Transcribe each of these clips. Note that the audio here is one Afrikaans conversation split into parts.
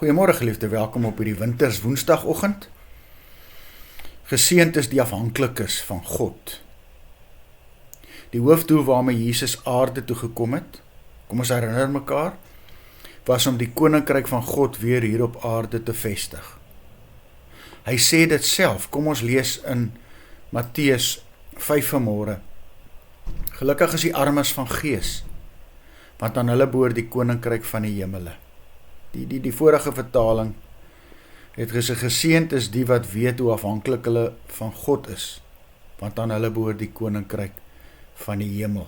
Goeiemôre geliefde, welkom op hierdie winters woensdagoggend. Geseënd is die afhanklikes van God. Die hoofdoel waarmee Jesus aarde toe gekom het, kom ons herinner mekaar, was om die koninkryk van God weer hier op aarde te vestig. Hy sê dit self, kom ons lees in Matteus 5 vanmôre. Gelukkig is die armes van gees, want aan hulle behoort die koninkryk van die hemele. Die vorige vertaling het gesê, geseënd is die wat weet hoe afhanklik hulle van God is, want aan hulle behoort die koninkryk van die hemel.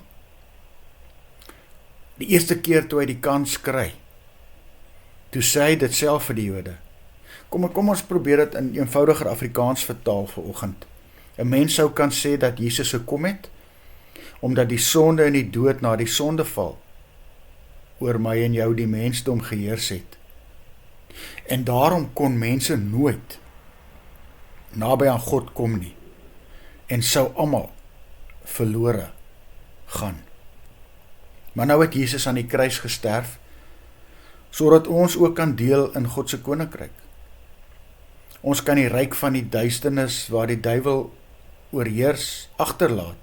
Die eerste keer toe hy die kans kry, toe sê hy dit self vir die Jode. Kom ons probeer dit in eenvoudiger Afrikaans vertaal vanoggend. 'n Mens sou kan sê dat Jesus gekom het, omdat die sonde en die dood na die sondeval oor my en jou die mensdom geheers het. En daarom kon mense nooit naby aan God kom nie, en sou almal verlore gaan. Maar nou het Jesus aan die kruis gesterf, sodat ons ook kan deel in God se koninkryk. Ons kan die ryk van die duisternis waar die duiwel oorheers agterlaat,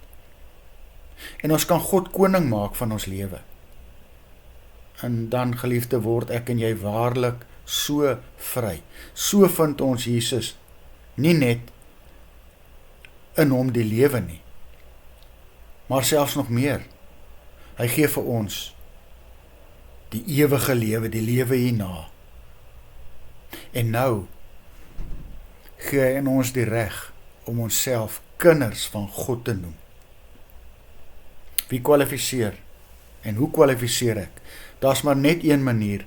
en ons kan God koning maak van ons lewe. En dan, geliefde, word ek en jy waarlik so vry. So vind ons Jesus nie net in hom die lewe nie, maar selfs nog meer. Hy gee vir ons die ewige lewe, die lewe hierna. En nou gee hy in ons die reg om onsself kinders van God te noem. Wie kwalifiseer en hoe kwalifiseer ek? Daar's maar net een manier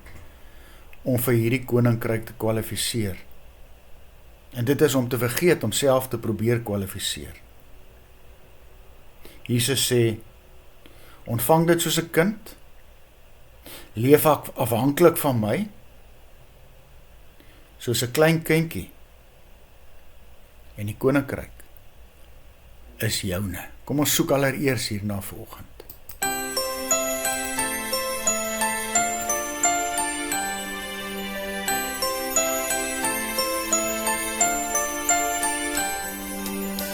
om vir hierdie koninkryk te kwalifiseer. En dit is om te vergeet om self te probeer kwalifiseer. Jesus sê, ontvang dit soos 'n kind, leef afhanklik van my, soos 'n klein kindjie, en die koninkryk is joune. Kom ons soek allereers hierna vanoggend.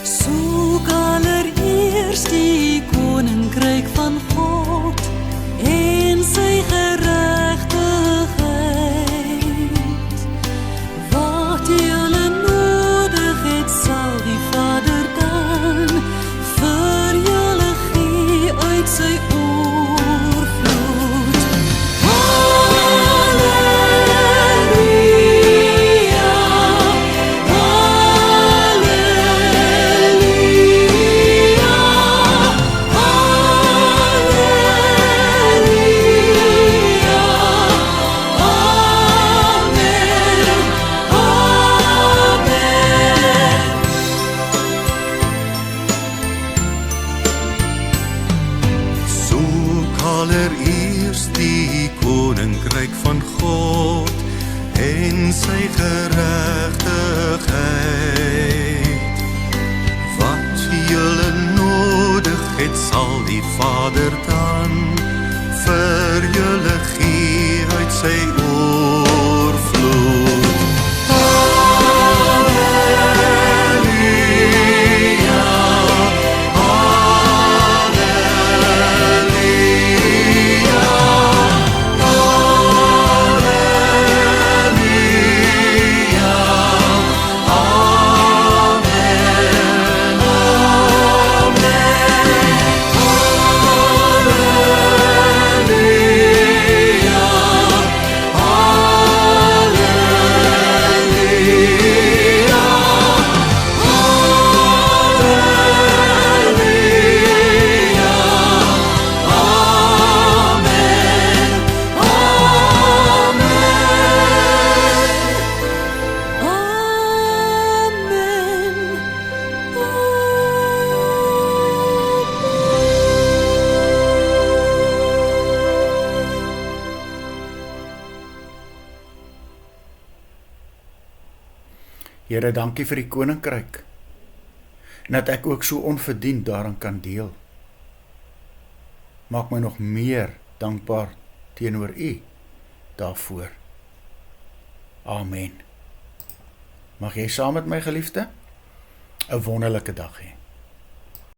Soek allereers die koninkryk van God en sy geregtigheid. Wat julle nodig het, sal die Vader dan vir julle gee uit sy oorvloed. Allereerst die koninkryk van God en sy geregtigheid. Wat julle nodig het, sal die Vader dan vir julle gee uit sy oorvloed. Here, dankie vir die koninkryk, en dat ek ook so onverdiend daaraan kan deel. Maak my nog meer dankbaar teenoor U daarvoor. Amen. Mag jy saam met my geliefde 'n wonderlike dag hê.